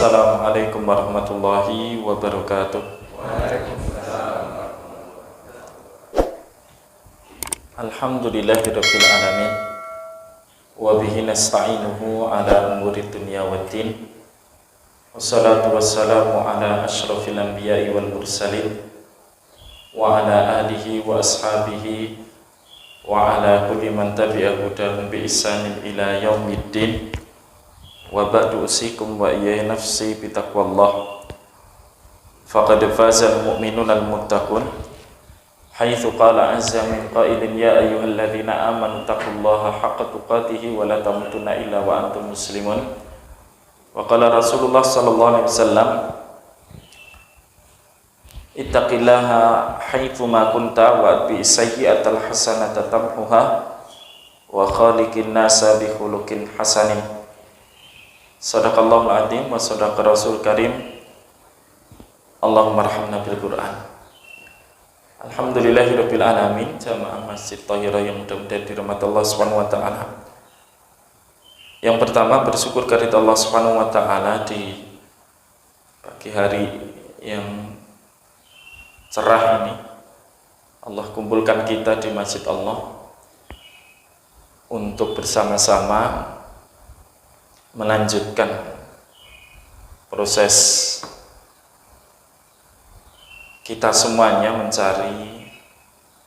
Assalamualaikum warahmatullahi wabarakatuh. Alhamdulillahirabbil alamin wa bihi nasta'inuhu ala umuri dunya waddin. Wassalatu wassalamu ala asyrafil anbiya'i wal mursalin wa ala alihi wa ashabihi wa ala kulli man tabi'a hudahum bi ihsanin ila yaumiddin. Wa ba'du usikum wa iyaya nafsi bitaqwallah. Faqad fazal mu'minuna al-muttaqun haitsu qala azza min qailin ya ayyuhalladzina amanu taqullaha haqqa tuqatih wa la tamutunna illa wa antum muslimun. Wa qala Rasulullah sallallahu alaihi wasallam ittaqillaha haitsu ma kunta wa bi sayyi'atal hasanata tamhuha wa khaliqin nasa bi khuluqin hasanin. Sadaqallahul adzim wa sadaqa rasul karim. Allahumma arhamna bil Qur'an. Alhamdulillahirabbil alamin. Jamaah Masjid Thahirah yang mudah-mudahan dirahmati Allah Subhanahu wa taala. Yang pertama, bersyukur kepada Allah Subhanahu wa taala di pagi hari yang cerah ini. Allah kumpulkan kita di Masjid Allah untuk bersama-sama melanjutkan proses kita semuanya mencari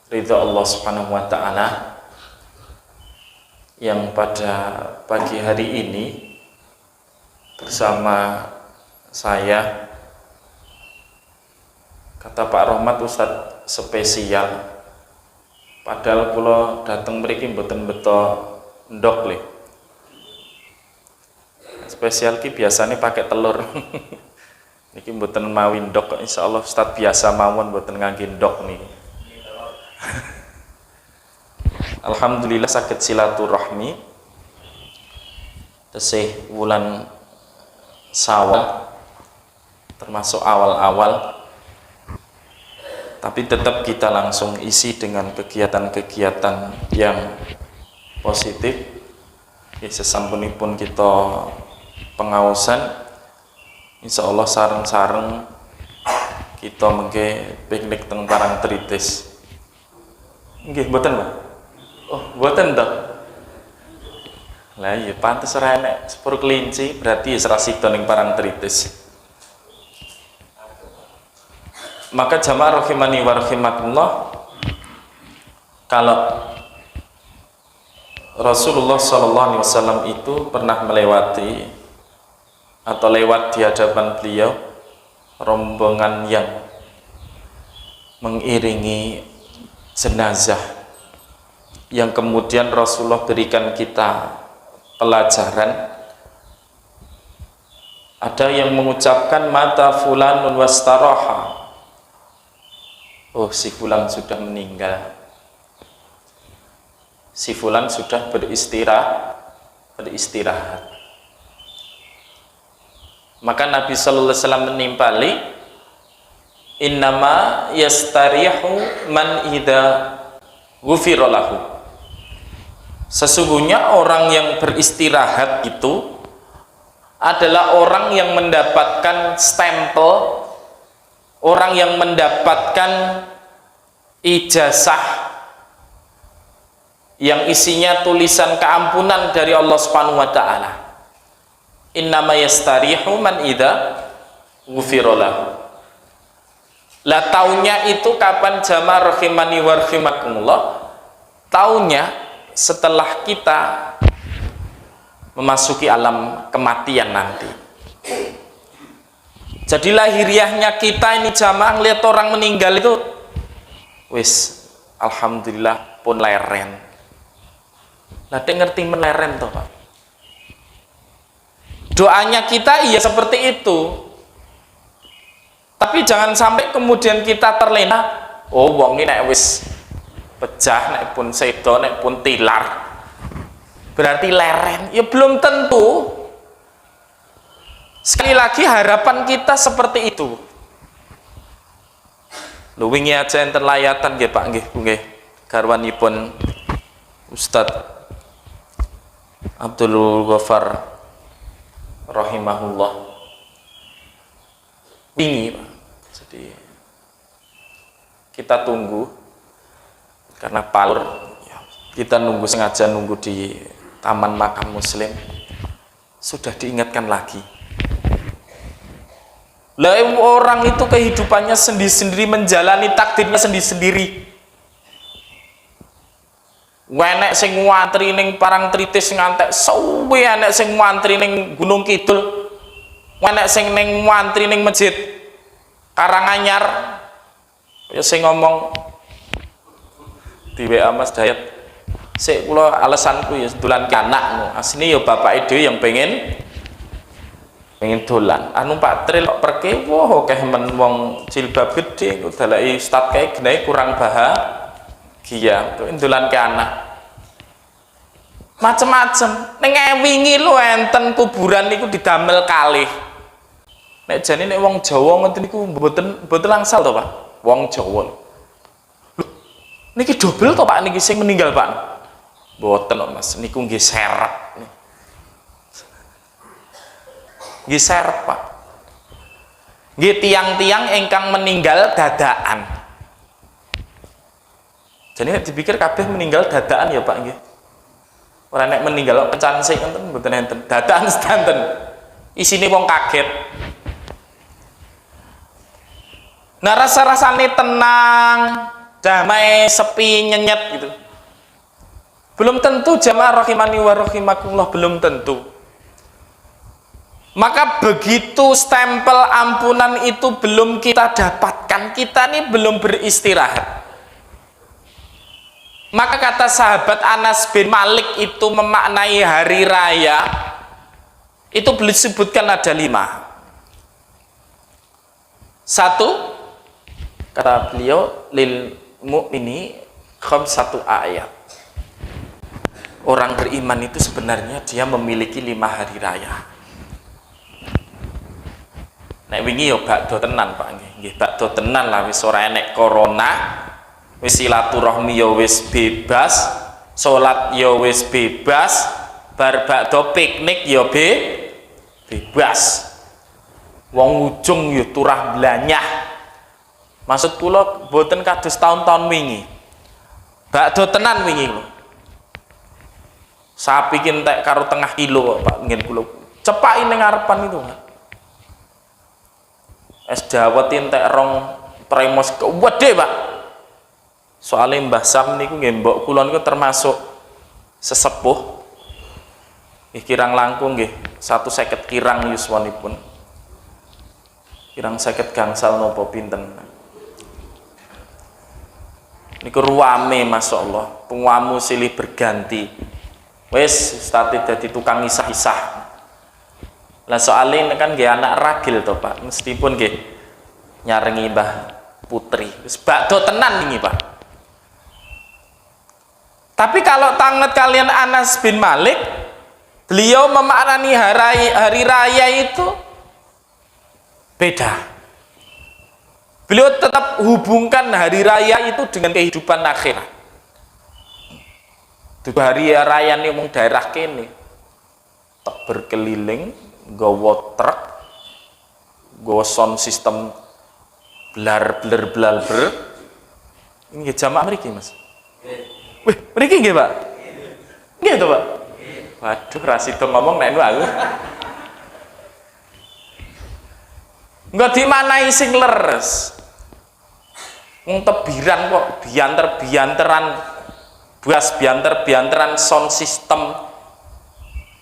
ridha Allah Subhanahu wa taala, yang pada pagi hari ini bersama saya, kata Pak Rohmat, Ustadz spesial, padahal kula dateng mriki mboten beto ndok le. Spesial ki biasanya pakai telur. Niki mboten mawi ndok, insyaallah Ustaz biasa mawon mboten ngangge ndok niki. Alhamdulillah saged silaturahmi tesih wulan Syawal termasuk awal-awal, tapi tetap kita langsung isi dengan kegiatan-kegiatan yang positif. Sesampunipun kita pengawasan, insya Allah sareng-sareng kita mengke piknik teng Parangtritis. Nggih mboten, Pak? Oh, mboten to. Lah iya pantes ora enek sepur kelinci, berarti ya sida ning Parangtritis. Maka jamaah rahimani wa rahimakumullah, kalau Rasulullah sallallahu alaihi wasallam itu pernah melewati atau lewat di hadapan beliau rombongan yang mengiringi jenazah, yang kemudian Rasulullah berikan kita pelajaran. Ada yang mengucapkan mata fulanun wastaraha, oh si fulan sudah meninggal, si fulan sudah beristirahat. Maka Nabi sallallahu alaihi wasallam menimpali, innama yastarihu man idza ghufira lahu. Sesungguhnya orang yang beristirahat itu adalah orang yang mendapatkan stempel, orang yang mendapatkan ijazah yang isinya tulisan keampunan dari Allah Subhanahu wa taala. Innama yastarihu man idza ghufira lahu. Lah taunya itu kapan jamaah rahimani wa rahimakumullah? Taunya setelah kita memasuki alam kematian nanti. Jadi lahiriahnya kita ini jamaah lihat orang meninggal itu wis alhamdulillah pun leren. Lah ngerti meleren toh, Pak. Doanya kita iya seperti itu, tapi jangan sampai kemudian kita terlena. Oh wong ini nek wis pecah, nek pun sedo, nek pun tilar berarti leren. Ya belum tentu. Sekali lagi harapan kita seperti itu. Lho wingi aja enten layatan nggih Pak nggih garwanipun Ustadz Abdul Ghaffar rahimahullah wingi Pak. Jadi kita tunggu karena palur ya, kita nunggu sengaja nunggu di Taman Makam Muslim, sudah diingatkan lagi. Lah orang itu kehidupannya sendiri-sendiri, menjalani takdirnya sendiri-sendiri. Enek sing ngantri ning Parangtritis ngantek suwe, enek sing ngantri ning Gunung Kidul, enek sing ning ngantri ning Masjid Karanganyar. Ya sing ngomong di WA Mas Dayat, sik kula alasanku ya dolan ke anak, asline ya bapak dhewe yang pengen dolan. Anu Pak Tril kok perke wah akeh men wong jilbab gede daleki ustaz kae genahe kurang bahagia kok dolan ke anak. Macem-macem ning wingi lho enten kuburan niku didamel kalih. Nek jane nek wong Jawa ngoten niku mboten langsal to Pak. Wong Jawa. Lho, niki dobel to Pak niki sing meninggal Pak. Mboten kok Mas, niku nggih seret. Nggih seret Pak. Nggih tiang-tiang ingkang meninggal dadakan. Jadi nek dipikir kabeh meninggal dadakan ya Pak nggih. Ora nek meninggal kok kencan sik enten mboten enten. Dadakan sedanten. Isine wong kaget. Nah rasa-rasane tenang, damai, sepi, nyenyet gitu. Belum tentu jamaah rahimani wa rahimakumullah, belum tentu. Maka begitu stempel ampunan itu belum kita dapatkan, kita ini belum beristirahat. Maka kata sahabat Anas bin Malik itu memaknai hari raya itu beliau sebutkan ada 5. 1, kata beliau, lil mu'mini khamsatu ayat. Orang beriman itu sebenarnya dia memiliki 5 hari raya. Nek wingi ya bakdo tenan Pak nggih, bakdo tenan lah, wis ora enek corona, wis silaturahmi ya wis bebas, salat ya wis bebas, bar bakdo piknik ya bebas. Wong ujung ya turah blanyah. Maksud kula mboten kados tahun-tahun wingi. Bakdo tenan wingi lho. Sapi ki entek karo tengah kilo Pak ngen kula. Cepaki ning ngarepan itu Pak. Es dawet entek rong tremos gede Pak. Soalnya Mbah Sam niku nggih mbok kula niku termasuk sesepuh. Nggih kirang langkung nggih 150 kirang yuswanipun. Kirang 50 gangsal napa pinten. Niku ruame masyaallah, penguamu silih berganti. Wis stati dadi tukang isah-isah. Lah soalnya kan nggih anak ragil to Pak, meskipun nggih nyarengi Mbah Putri. Wis bakdo tenan wingi Pak. Tapi kalau tanget kalian Anas bin Malik, beliau memaknani hari raya itu beda. Beliau tetap hubungkan hari raya itu dengan kehidupan akhirat. Hari raya ini mung daerah kene tak berkeliling nggawa truk, nggawa sound system blar ini jamaah mriki Mas. Wih, mriki nggih Pak? Nggih to Pak? Waduh, rasido ngomong nek aku. Enggak dimanai sing leres. Wong tebiran kok bianter-bianteran buas bianter-bianteran sound system.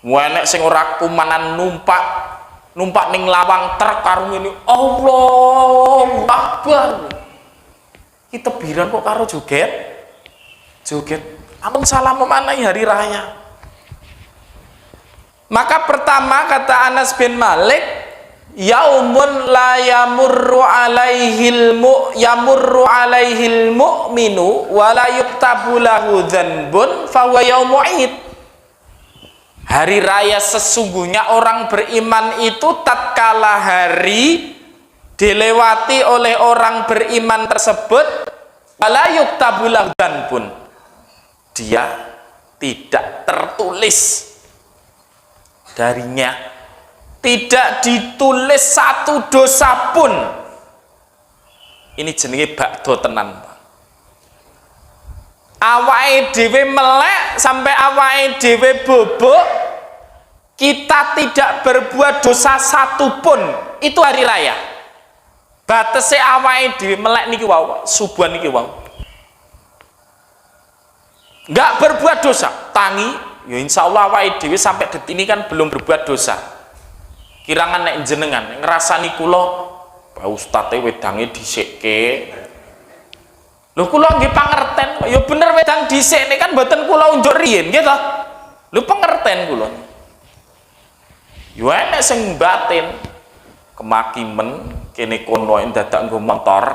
Enek sing ora kumanan numpak ning lawang truk karo ngene. Allahu Akbar. Ki tebiran kok karo joget. Ampun salah memaknai hari raya. Maka pertama kata Anas bin Malik, yaumun la yamurru alaihil mu'minu wa la yuktabu lahu dzanbun fa huwa yaumu id. Hari raya sesungguhnya orang beriman itu tatkala hari dilewati oleh orang beriman tersebut wala yuktabu lahu dzanbun, dia tidak tertulis darinya tidak ditulis satu dosa pun. Ini jenenge bakdo tenan. Awake dhewe melek sampai awake dhewe bobok, kita tidak berbuat dosa satu pun, itu hari raya. Batese awake dhewe melek niki wau, subuhan niki wau. Enggak berbuat dosa, tangi, ya insyaallah awake dhewe sampai detik ini kan belum berbuat dosa. Kirangan nek jenengan ngrasani kula Pak Ustadz wedange dhisikke. Lho kula nggih pangerten, ya bener wedang dhisik nek kan mboten kula unjuk riyin nggih to. Lho pangerten kula. Yo enek sing batin kemakimen kene kono dadak nggo motor.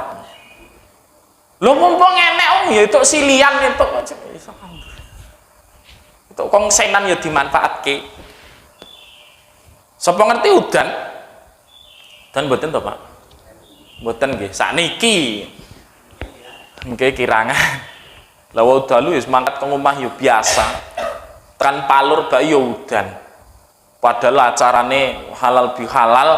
Lho mumpung enek ya itu silian itu kongsenan ya dimanfaatke. Sapa ngerti udan? Dan mboten to, Pak? Mboten nggih. Sakniki nggih kirangan. Lah wae dalu wis mangkat ke omah ya biasa. Tekan palur bae ya udan. Padahal acarane halal bihalal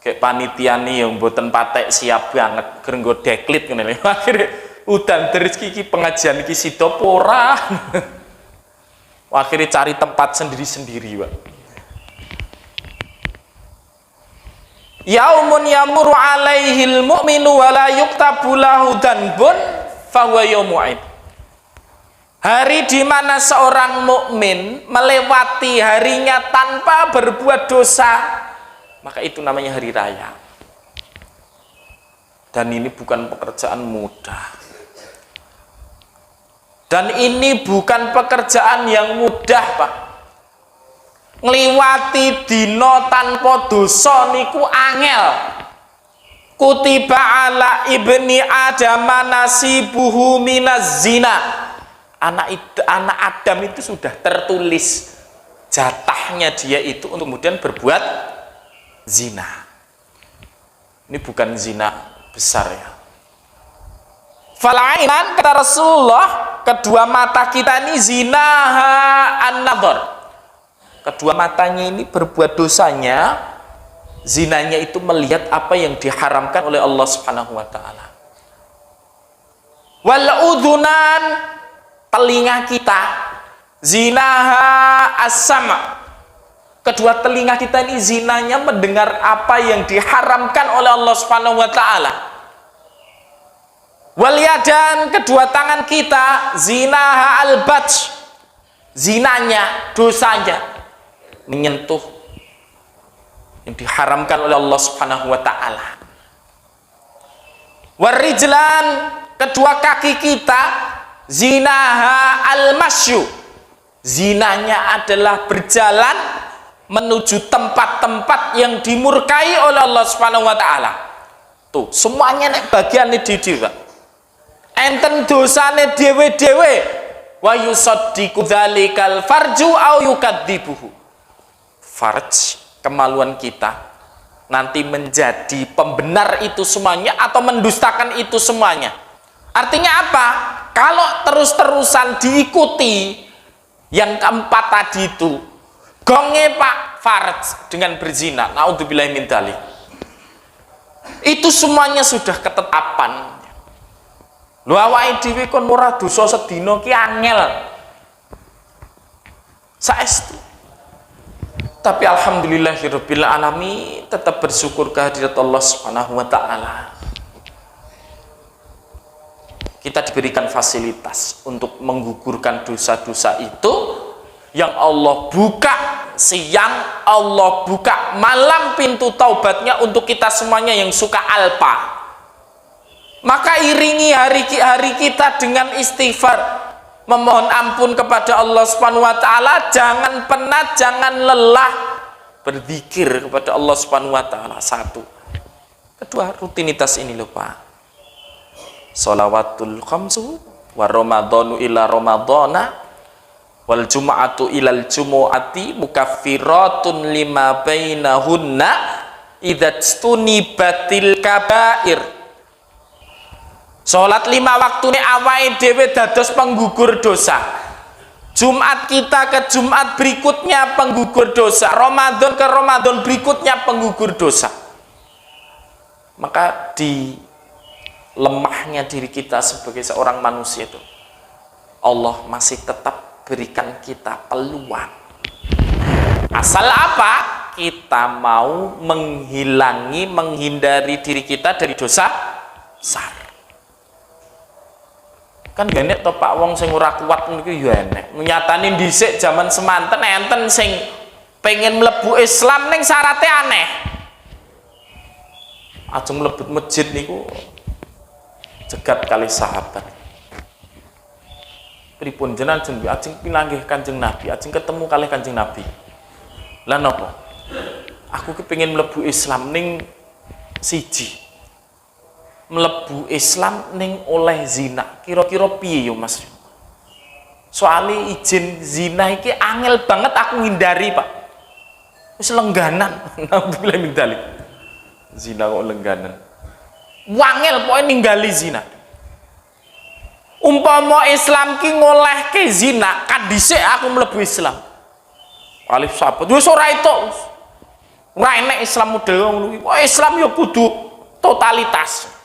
kayak panitiane yang mboten patek siap banget grenggo deklit ngene lho. Akhire udan deres iki pengajian iki sida ora. Akhirnya cari tempat sendiri-sendiri, Pak. Yaumun yamuru alaihil mu'minu wa la yuktabu lahu dhanbun fahuwa yaumu aid. Hari di mana seorang mukmin melewati harinya tanpa berbuat dosa, maka itu namanya hari raya. Dan ini bukan pekerjaan mudah. Dan ini bukan pekerjaan yang mudah, Pak. Ngliwati dino tanpa dosa niku angel. Kutiba ala ibni Adam nasibuhu minaz zina. Anak Adam itu sudah tertulis jatahnya dia itu untuk kemudian berbuat zina. Ini bukan zina besar ya. Falainan kata Rasulullah, kedua mata kita ini zinaha an-nadhar. Kedua matanya ini berbuat dosanya, zinanya itu melihat apa yang diharamkan oleh Allah Subhanahu wa taala. Wal udhunan, telinga kita, zinaha as-sama. Kedua telinga kita ini zinanya mendengar apa yang diharamkan oleh Allah Subhanahu wa taala. Wal yadan, kedua tangan kita, zinaha al-batsh. Zinanya, dosanya menyentuh yang diharamkan oleh Allah Subhanahu wa taala. Warijlan, kedua kaki kita, zinaha al-masyu. Zinanya adalah berjalan menuju tempat-tempat yang dimurkai oleh Allah Subhanahu wa taala. Tuh, semuanya nek bagiane dhewe, Pak. Enten dosane dhewe-dhewe, wa yusaddiqu dzalikal farju au yukadzibuhu. Farj, kemaluan kita nanti menjadi pembenar itu semuanya atau mendustakan itu semuanya. Artinya apa? Kalau terus-terusan diikuti yang keempat tadi itu, gonge Pak farj dengan berzina, naudzubillahi min dzalik. Itu semuanya sudah ketetapan. Lho awake dhewe kon ora dosa sedina ki angel. Saestu. Tapi alhamdulillahirabbil alamin tetap bersyukur kehadirat Allah Subhanahu wa taala. Kita diberikan fasilitas untuk menggugurkan dosa-dosa itu yang Allah buka siang, Allah buka malam pintu taubatnya untuk kita semuanya yang suka alpa. Maka iringi hari kita dengan istighfar, memohon ampun kepada Allah Subhanahu wa taala, jangan penat, jangan lelah berzikir kepada Allah Subhanahu wa taala. Satu. Kedua, rutinitas ini lho, Pak. Shalawatul khamsu wa ramadhanu ila ramadhana wal jumu'atu ilal jumu'ati mukaffiratun lima bainahunna idza tunibatil kabair. Salat 5 waktu ini awake dhewe dados penggugur dosa. Jumat kita ke Jumat berikutnya penggugur dosa, Ramadan ke Ramadan berikutnya penggugur dosa. Maka di lemahnya diri kita sebagai seorang manusia itu, Allah masih tetap berikan kita peluang. Asal apa? Kita mau menghindari diri kita dari dosa besar. Kan gak to Pak wong sing ora kuat niku ya enek. Nyatane dhisik zaman semanten enten sing pengen mlebu Islam ning syaratnya aneh. Ajeng mlebet masjid niku cegat kali sahabat. Pripun jenengan ajeng pinanggih Kanjeng Nabi, ajeng ketemu kali Kanjeng Nabi. Lah napa? Aku kepengin mlebu Islam ning siji. Mlebu Islam ning oleh zina, kira-kira piye yo Mas? Soalnya izin zina iki angel banget aku ngindari Pak. Wis lengganan, nampile mindali. Zina kok lengganan. Wangel pokoke ninggali zina. Umpama Islam ki ngolehke zina, kan dhisik aku mlebu Islam. Alif sahabat, wis ora itu. Ora enek Islam model ngono iki. Islam yo kudu totalitas.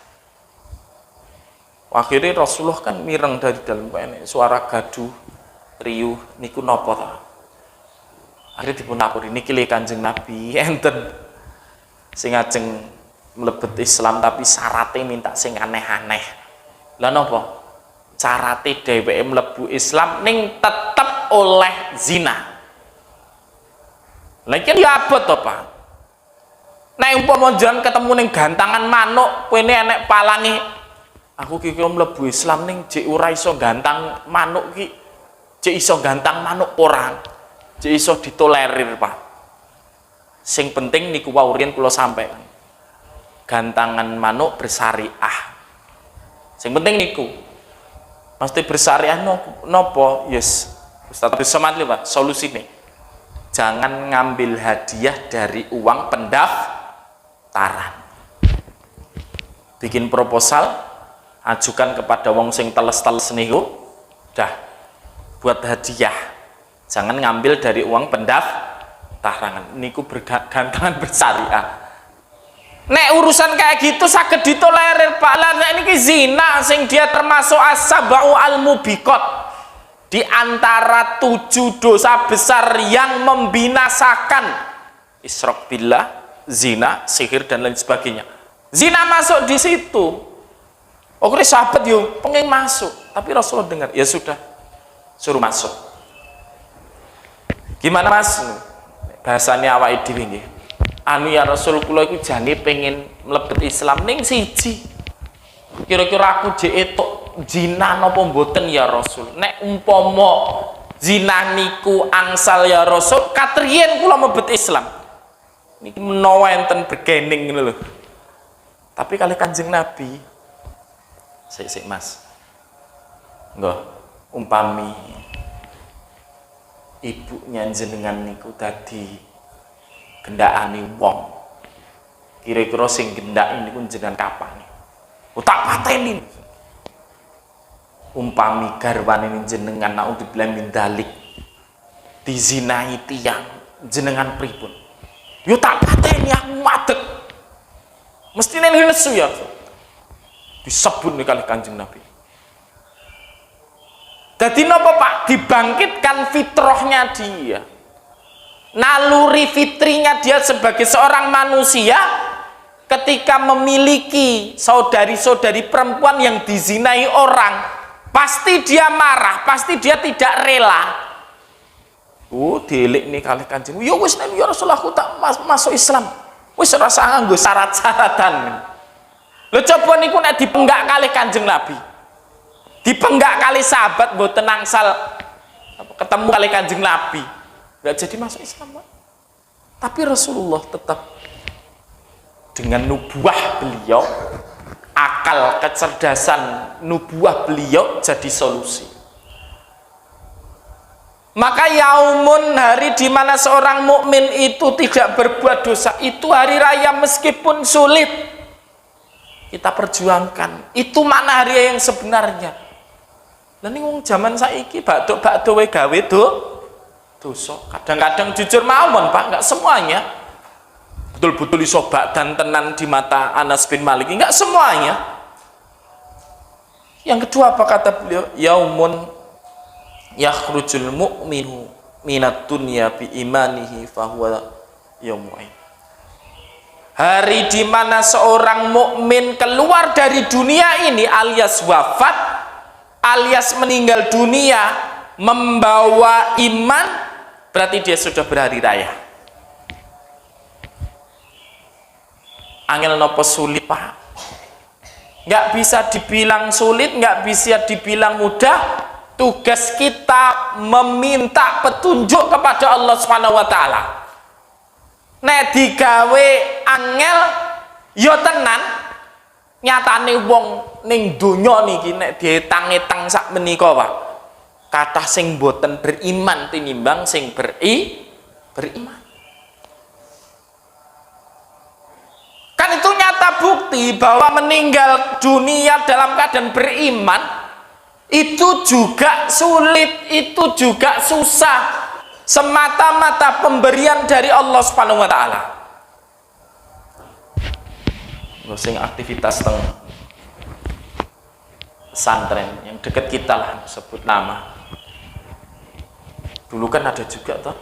Akhirnya Rasulullah kan mireng dari dalam suara gaduh riuh niku napa ta? Akhirnya dipunapuri niki le Kanjeng Nabi enten sing ajeng mlebet Islam tapi syaratnya minta sing aneh-aneh. Lah napa? Carate dheweke mlebu Islam ning tetep oleh zina. Lah iki ya abot to Pak? Nek umpama jenengan ketemu ning gantangan manuk kene enek palange. Aku kira mlebu Islam ning jek ora iso gantang manuk ki. Jek iso gantang manuk orang. Jek iso ditolerir, Pak. Sing penting niku wau riyen kula sampaikan. Gantangan manuk bersyariah. Sing penting niku. Mesti bersyariah napa? Yes. Ustaz Abdul Somad lho, Pak, solusine. Jangan ngambil hadiah dari uang pendaftaran. Bikin proposal, ajukan kepada wong sing teles-teles niku, dah buat hadiah. Jangan ngambil dari uang pendaftaran. Niku bergantangan bersyariah. Nek urusan kayak gitu saged ditolerir Pak. Lah nek niki zina sing dia termasuk as-sab'u al-mubiqat, di antara 7 dosa besar yang membinasakan. Isyraq billah, zina, sihir dan lain sebagainya. Zina masuk di situ. Oke sahabat yo pengen masuk, tapi Rasulullah dengar, ya sudah, suruh masuk. Gimana Mas? Bahasanya awake dhewe nggih. Anu ya Rasul kula iku jane pengen mlebet Islam ning siji. Kira-kira aku jek etuk zina napa mboten ya Rasul? Nek umpama zina niku angsal ya Rasul, katriyen kula mlebet Islam. Niki menawa enten bergening ngono lho. Tapi kali Kanjeng Nabi sik Mas, enggak umpami ibunya jenengan niku dadi gendakane wong, kira-kira sing gendak niku jenengan kapan? Tak pateni. Umpami garwane jenengan naudzubillah min dzalik dizinai tiyang, jenengan pripun? Yo tak pateni aku madeg. Mestine lesu ya. Disebut nih kali Kanjeng Nabi. Jadi napa Pak? Dibangkitkan fitrahnya dia, naluri fitrinya dia sebagai seorang manusia. Ketika memiliki saudari-saudari perempuan yang dizinai orang, pasti dia marah, pasti dia tidak rela. Delik nih kali Kanjeng. Ya wis nek ya Rasulullah aku tak masuk Islam. Wis rasa nganggo syarat-syaratan. Lho coba niku nek dipenggak kali Kanjeng Nabi, dipenggak kali sahabat mboten angsal ketemu kali Kanjeng Nabi, nggak jadi masuk Islam Pak. Tapi Rasulullah tetap dengan nubuah beliau, akal kecerdasan nubuah beliau jadi solusi. Maka yaumun, hari di mana seorang mukmin itu tidak berbuat dosa, itu hari raya meskipun sulit. Kita perjuangkan, itu makna hari yang sebenarnya. Lah ning wong jaman saiki bakdo wae gawe dosa. Kadang-kadang jujur mawon Pak, enggak semuanya betul-betul iso dan tenan di mata Anas bin Malik, enggak semuanya. Yang kedua apa kata beliau? Yaumun yakhrujul mu'minu minat dunya bi imanihi fahuwa yaumu'in. Hari di mana seorang mukmin keluar dari dunia ini alias wafat, alias meninggal dunia membawa iman, berarti dia sudah berhari raya. Angel nopo sulit Pak, nggak bisa dibilang sulit, nggak bisa dibilang mudah. Tugas kita meminta petunjuk kepada Allah Subhanahu wa taala. Nek digawe angel yo tenan, nyatane wong ning donya niki nek dietang-etang sak menika Pak, kathah sing boten beriman tinimbang sing beriman. Kan itu nyata bukti bahwa meninggal dunia dalam keadaan beriman itu juga sulit, itu juga susah, semata-mata pemberian dari Allah Subhanahu wa taala. Sing aktivitas teng pesantren yang dekat kita lah, sebut nama. Dulu kan ada juga toh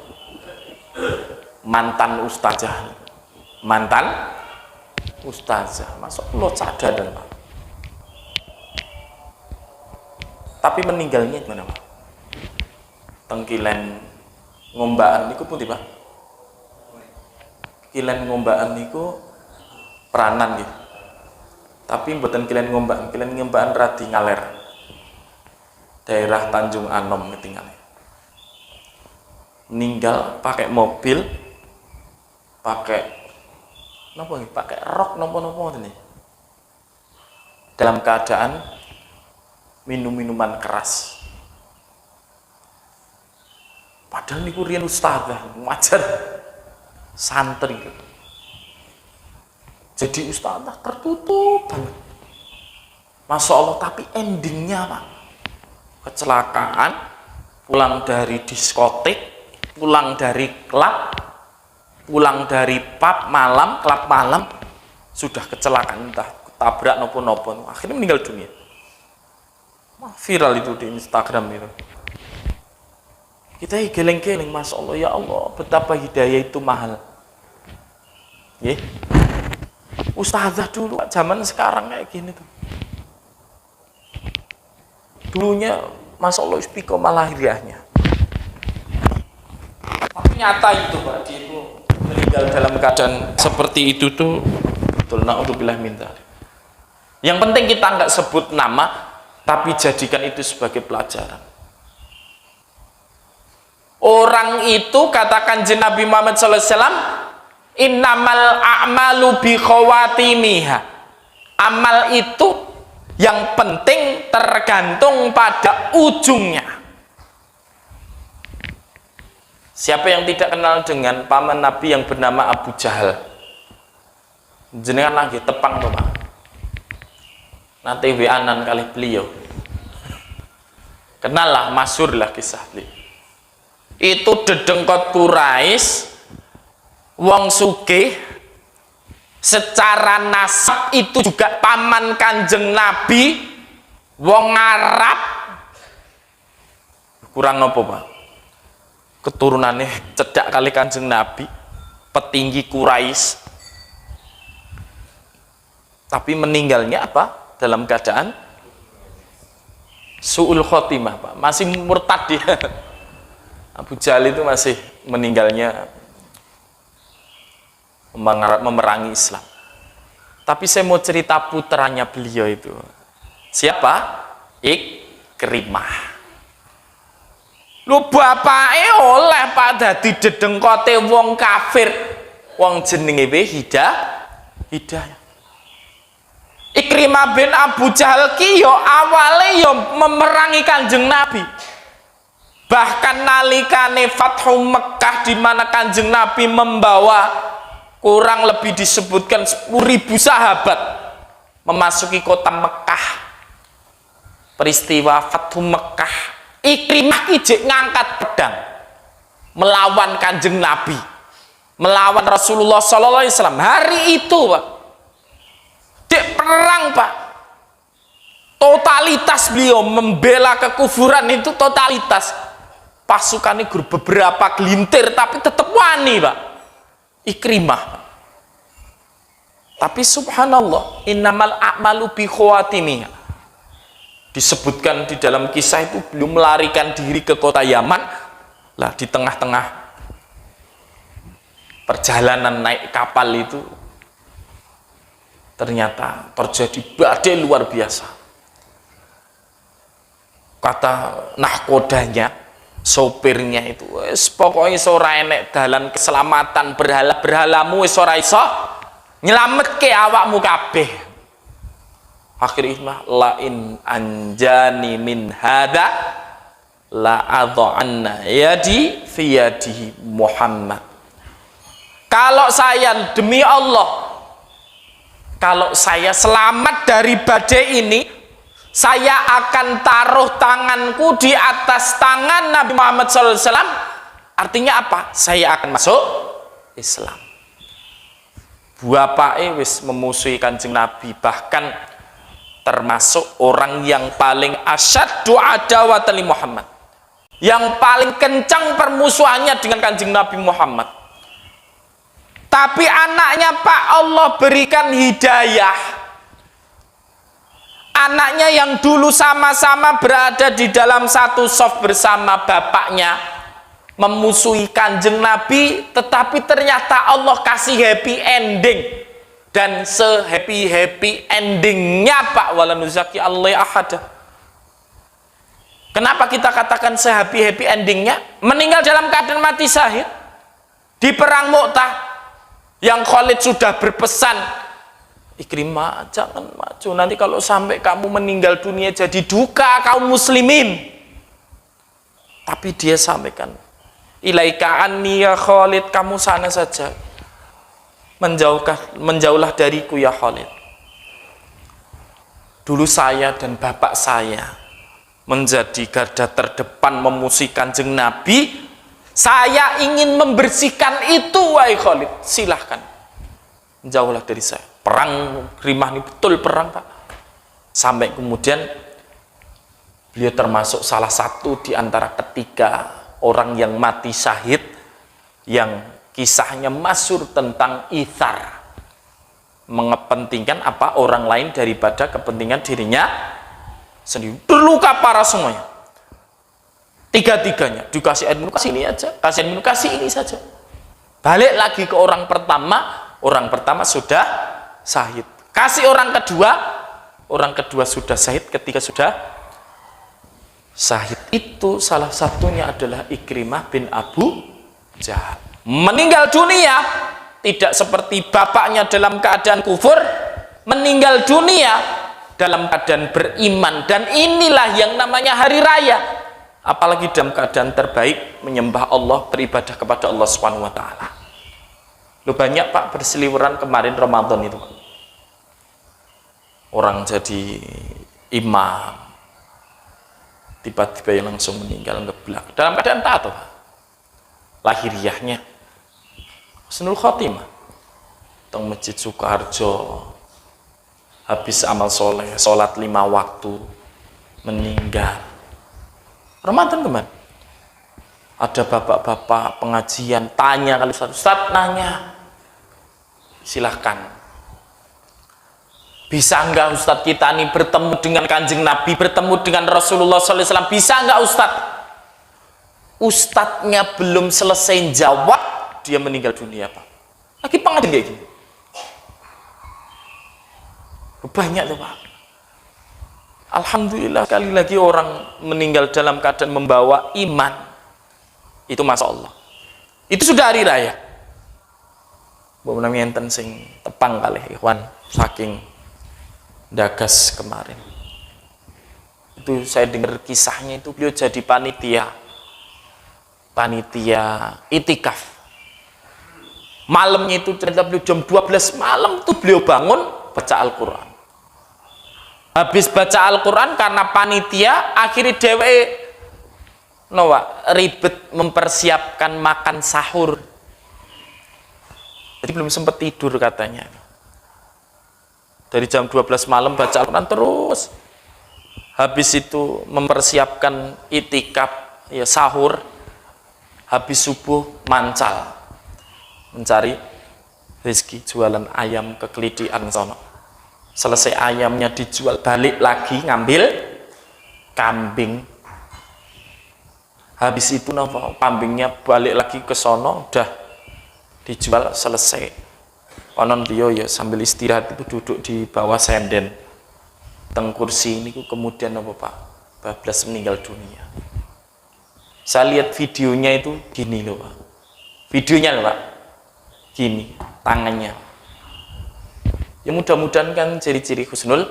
mantan ustazah, masuk lo cadar Pak. Tapi meninggalnya gimana Pak? Tengkilen ngombaan niku pun Pak. Kilen ngombaan niku peranan gitu. Tapi mboten kilen ngombaan radi ngaler. Daerah Tanjung Anom ketinggalan. Meninggal pakai mobil, pakai rok nopo ini, dalam keadaan minum-minuman keras. Padahal niku riyen ustazah ngajar santri, jadi ustazah tertutup banget, Masya Allah. Tapi endingnya Pak, kecelakaan, pulang dari diskotik, pulang dari klub, pulang dari pub malam, klub malam, sudah kecelakaan, entah tabrak nopo-nopo, akhirnya meninggal dunia. Viral itu di Instagram itu. Kita geleng-geleng, Masya Allah, ya Allah, betapa hidayah itu mahal. Ustazah dulu, zaman sekarang kayak gini tuh. Dulunya, Masya Allah, istiqomah lahiriahnya. Tapi nyata itu Pak, dia itu meninggal dalam keadaan seperti itu tuh betul, na'udzubillah min dzalik. Yang penting kita nggak sebut nama, tapi jadikan itu sebagai pelajaran. Orang itu katakan Nabi Muhammad SAW, innamal a'malu bi khawatimiha. Amal itu yang penting tergantung pada ujungnya. Siapa yang tidak kenal dengan paman Nabi yang bernama Abu Jahal? Jenengan lagi tepang tuh Pak. Nanti WA-an kali beliau. Kenal lah, masyhur lah kisah beliau. Itu dedengkot Quraisy, wong sugih, secara nasab itu juga paman Kanjeng Nabi, wong Arab. Kurang apa Pak? Keturunannya cedak kali Kanjeng Nabi, petinggi Quraisy. Tapi meninggalnya apa? Dalam keadaan su'ul khotimah Pak, masih murtad dia. Abu Jahal itu masih meninggalnya memerangi Islam. Tapi saya mau cerita putranya beliau itu. Siapa? Ikrimah. Lu bapake oleh Pak dadi dedengkote wong kafir. Wong jenenge Hidayah. Ikrimah bin Abu Jahal ki yo awale yo memerangi Kanjeng Nabi. Bahkan nalikane Fathu Mekah di mana Kanjeng Nabi membawa kurang lebih disebutkan 10.000 sahabat memasuki kota Mekah. peristiwa Fathu Mekah, Ikrimah ijek ngangkat pedang melawan Kanjeng Nabi, melawan Rasulullah sallallahu alaihi wasallam. Hari itu, Pak, dek perang, Pak, totalitas beliau membela kekufuran itu totalitas. Pasukannya beberapa gelintir tapi tetap wani, Pak, Ikrimah, Pak. Tapi subhanallah, innamal a'malu bi khawatimih. Disebutkan di dalam kisah itu beliau melarikan diri ke kota Yaman. Lah di tengah-tengah perjalanan naik kapal itu ternyata terjadi badai luar biasa. Kata nahkodanya, sopirnya itu, wis pokoknya ora enek dalan keselamatan, berhala-berhalamu wis ora iso nyelametke awakmu kabeh. Akhirnya lain anjani min hada la adha'anna yadi fi yadihi Muhammad. Kalau saya, demi Allah, kalau saya selamat dari badai ini, saya akan taruh tanganku di atas tangan Nabi Muhammad SAW. Artinya apa? Saya akan masuk Islam. Bapake wis memusuhi Kanjeng Nabi, bahkan termasuk orang yang paling asyaddu adawatan li Muhammad, yang paling kencang permusuhannya dengan Kanjeng Nabi Muhammad. Tapi anaknya, Pak, Allah berikan hidayah. Anaknya yang dulu sama-sama berada di dalam satu shaf bersama bapaknya, memusuhi Kanjeng Nabi, tetapi ternyata Allah kasih happy ending. Dan se-happy endingnya, Pak, wala nuzaki Allah ahad. Kenapa kita katakan se-happy endingnya? Meninggal dalam keadaan mati syahid di perang Mu'tah, yang Khalid sudah berpesan, Ikrimah, jangan maju, nanti kalau sampai kamu meninggal dunia jadi duka kaum muslimin. Tapi dia sampaikan, ilaika anni ya Khalid, kamu sana saja, menjauhlah dariku ya Khalid. Dulu saya dan bapak saya menjadi garda terdepan memusuhi Kanjeng Nabi. Saya ingin membersihkan itu, wahai Khalid, silahkan menjauhlah dari saya. Perang Ikrimah ini betul perang, Pak. Sampai kemudian beliau termasuk salah satu di antara ketiga orang yang mati syahid yang kisahnya masyhur tentang ithar, mengepentingkan apa orang lain daripada kepentingan dirinya sendiri. Terluka parah semuanya, tiga-tiganya dikasih ilmu, kasih ini aja, kasih ilmu, kasih ini saja. Balik lagi ke orang pertama sudah syahid. Kasih orang kedua sudah syahid. Ketika sudah syahid itu salah satunya adalah Ikrimah bin Abu Jahal. Meninggal dunia tidak seperti bapaknya dalam keadaan kufur, meninggal dunia dalam keadaan beriman. Dan inilah yang namanya hari raya, apalagi dalam keadaan terbaik, menyembah Allah, beribadah kepada Allah Subhanahu wa taala. Lu banyak, Pak, berseliweran kemarin Ramadan itu, Pak. Orang jadi imam tiba-tiba langsung meninggal ngeblak dalam keadaan taat, Pak. Lahiriahnya Husnul Khotimah teng Masjid Sukoharjo, habis amal soleh, sholat 5 waktu, meninggal. Ramadan kemarin ada bapak-bapak pengajian tanya kali Ustaz, nanya, silahkan, bisa enggak Ustaz kita ini bertemu dengan Kanjeng Nabi, bertemu dengan Rasulullah SAW, bisa enggak Ustaz? Ustadznya belum selesai jawab, dia meninggal dunia, Pak. Lagi pengajian kayak gini. Banyak tuh, Pak. Alhamdulillah, kali lagi orang meninggal dalam keadaan membawa iman. Itu Masya Allah. Itu sudah hari raya. Bapak namanya enten sing tepang kali, ikhwan, saking dagas kemarin. Itu saya dengar kisahnya, itu beliau jadi panitia itikaf. Malamnya itu ternyata beliau jam 12 malam tuh beliau bangun baca Al-Quran. Habis baca Al-Quran karena panitia, akhirnya dheweke ribet mempersiapkan makan sahur. Jadi belum sempat tidur katanya. Dari jam 12 malam baca Al-Quran terus. Habis itu mempersiapkan itikaf, ya sahur. Habis subuh mancal. Mencari rezeki jualan ayam kekelidian sono. Selesai ayamnya dijual, balik lagi ngambil kambing. Habis itu kambingnya balik lagi ke sono, udah dijual selesai. Konon beliau ya sambil istirahat itu duduk di bawah senden teng kursi ini, kemudian Pak bablas meninggal dunia. Saya lihat videonya itu gini loh Pak, videonya loh Pak, gini tangannya. Ya mudah-mudahan kan ciri-ciri husnul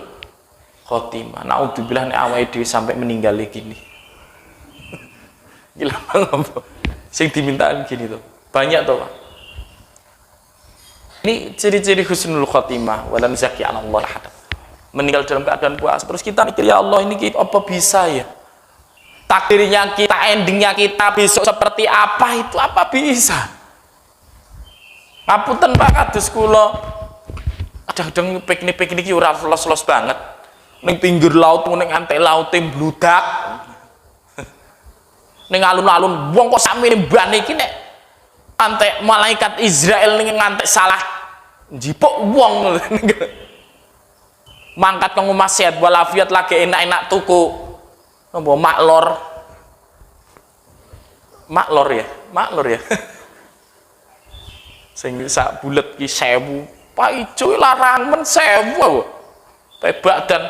khotimah. Naudzubillah nek awake dhewe sampai meninggal gini. Gila banget. Sing dimintaan gini tuh. Banyak tuh Pak. Ini ciri-ciri husnul khotimah. Walan zaki Allah ahad. Meninggal dalam keadaan puas. Terus kita mikir, ya Allah ini apa bisa ya? Takdirnya kita, endingnya kita besok seperti apa, itu apa bisa? Ngapunten Pak kados kula. Kadang-kadang piknik-piknik ora los-los banget. Ning pinggir laut ning ngantek laute mbludak. Ning alun-alun wong kok sakmene mbane iki nek antek malaikat Israel ning ngantek salah njipuk wong. Mangkat kang omah sehat walafiat lagi enak-enak tuku napa maklor ya sing sak bulet ki 1000 Pak Ijo larang men 1000 tebak dan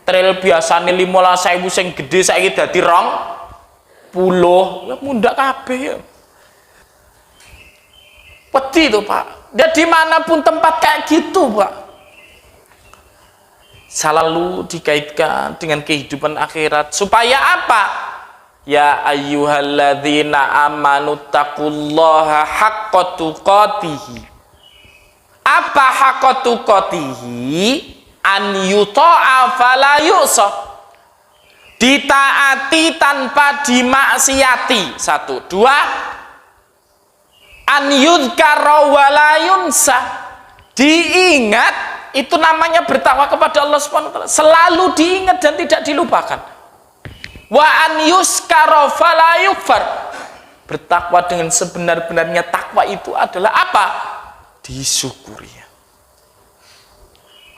trail biasane 15.000 sing gede saiki dadi 20 ya mundak kabeh ya. Peti tuh Pak, dan dimanapun tempat kayak gitu Pak selalu dikaitkan dengan kehidupan akhirat. Supaya apa? Ya ayyuhalladzina amanu taqullaha haqqa tuqatihi. Apa haqqa tuqatihi? An yuta'a fala yu'sa. Ditaati tanpa dimaksiati. 1, 2. An yudhkara wa la yunsa. Diingat, itu namanya bertakwa kepada Allah Subhanahu wa taala, selalu diingat dan tidak dilupakan. Wa an yuskara fala yukfar. Bertakwa dengan sebenar-benarnya takwa itu adalah apa? Disyukuri.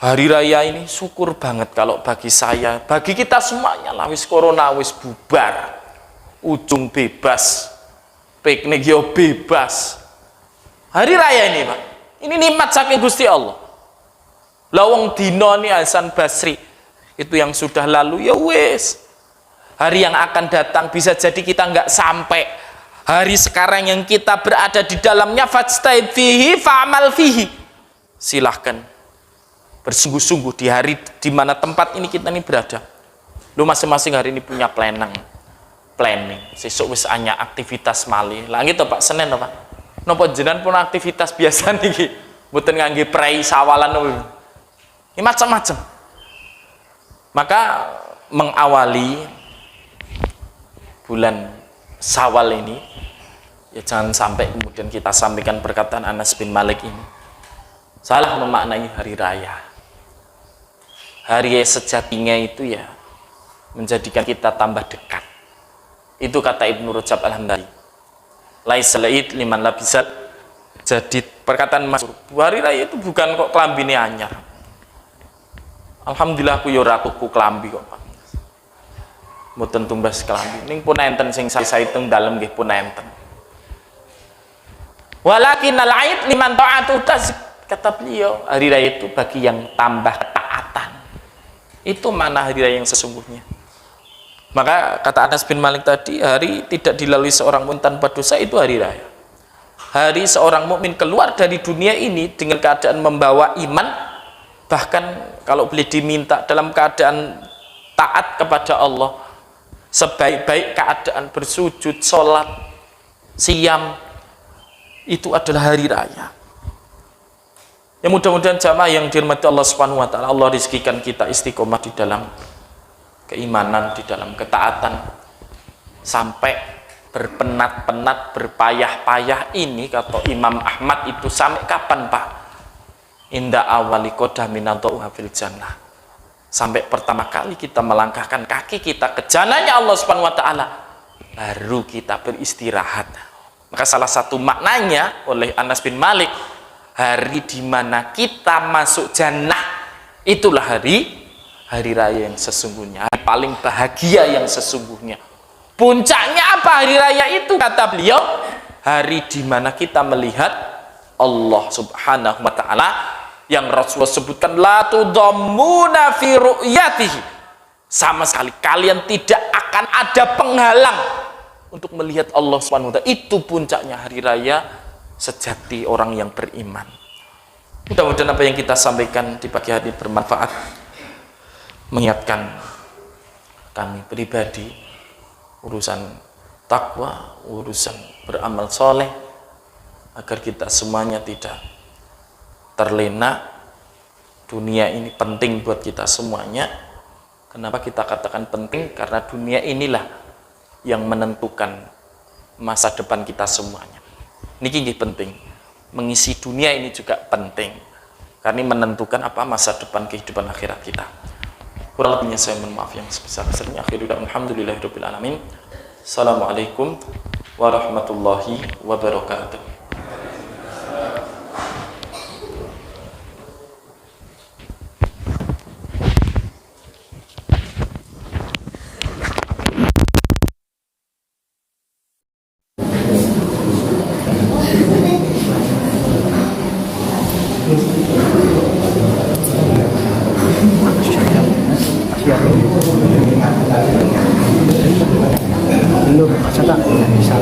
Hari raya ini syukur banget kalau bagi saya, bagi kita semuanya lah, wis corona wis bubar, ujung bebas, piknik yo bebas. Hari raya ini Pak, ini nikmat saking Gusti Allah. Lawang dino nih Hasan Basri itu yang sudah lalu ya wes. Hari yang akan datang bisa jadi kita nggak sampai. Hari sekarang yang kita berada di dalamnya, fajtahid fihi fa'amal fihi. Silahkan bersungguh-sungguh di hari di mana tempat ini kita ini berada. Lu masing-masing hari ini punya planning. Sesuk wis anya aktivitas malih. Lah gitu Pak, Senin to Pak. Napa jenengan pun aktivitas biasa niki, mboten ngangge prei sawalan napa. Ini macam-macam. Maka mengawali bulan Syawal ini, ya jangan sampai kemudian kita sampaikan perkataan Anas bin Malik ini salah memaknai hari raya. Hari sejatinya itu ya menjadikan kita tambah dekat. Itu kata Ibnu Rajab Al-Hambali. Laisal id liman labisal. Jadi perkataan Mas, hari raya itu bukan kok klambine anyar. Alhamdulillah aku yo ora tuku klambi kok Pak. Mboten tumbas klambi. Ning pun enten sing saya hitung dalem nggih pun enten. Walakinnal aid liman ta'atu tazk. Kata beliau, hari raya itu bagi yang tambah ketaatan. Itu mana hari raya yang sesungguhnya. Maka kata Anas bin Malik tadi, hari tidak dilalui seorang mukmin tanpa dosa itu hari raya. Hari seorang mukmin keluar dari dunia ini dengan keadaan membawa iman, bahkan kalau boleh diminta dalam keadaan taat kepada Allah, sebaik-baik keadaan bersujud, sholat, siam, itu adalah hari raya. Ya mudah-mudahan jamaah yang dirahmati Allah Subhanahu wa taala, Allah rezekikan kita istiqomah di dalam keimanan, di dalam ketaatan, sampai berpenat-penat, berpayah-payah ini, kata Imam Ahmad itu, sampai kapan Pak? Inda awali qadamin fil jannah. Sampai pertama kali kita melangkahkan kaki kita ke jannahnya Allah Subhanahu wa taala, baru kita beristirahat. Maka salah satu maknanya oleh Anas bin Malik, hari di mana kita masuk jannah itulah hari raya yang sesungguhnya, hari paling bahagia yang sesungguhnya. Puncaknya apa hari raya itu? Kata beliau, hari di mana kita melihat Allah Subhanahu wa taala yang Rasulullah sebutkan, la tudammuna fi ru'yatihi. Sama sekali kalian tidak akan ada penghalang untuk melihat Allah Subhanahu wa taala. Itu puncaknya hari raya sejati orang yang beriman. Mudah-mudahan apa yang kita sampaikan di pagi hari bermanfaat, mengingatkan kami pribadi urusan takwa, urusan beramal soleh, agar kita semuanya tidak terlena. Dunia ini penting buat kita semuanya. Kenapa kita katakan penting? Karena dunia inilah yang menentukan masa depan kita semuanya. Ini penting. Mengisi dunia ini juga penting, karena menentukan apa masa depan kehidupan akhirat kita. Kurang lebihnya saya mohon maaf yang sebesar-besarnya. Alhamdulillahirabbil alamin. Assalamualaikum warahmatullahi wabarakatuh. Belum, masa tak bisa.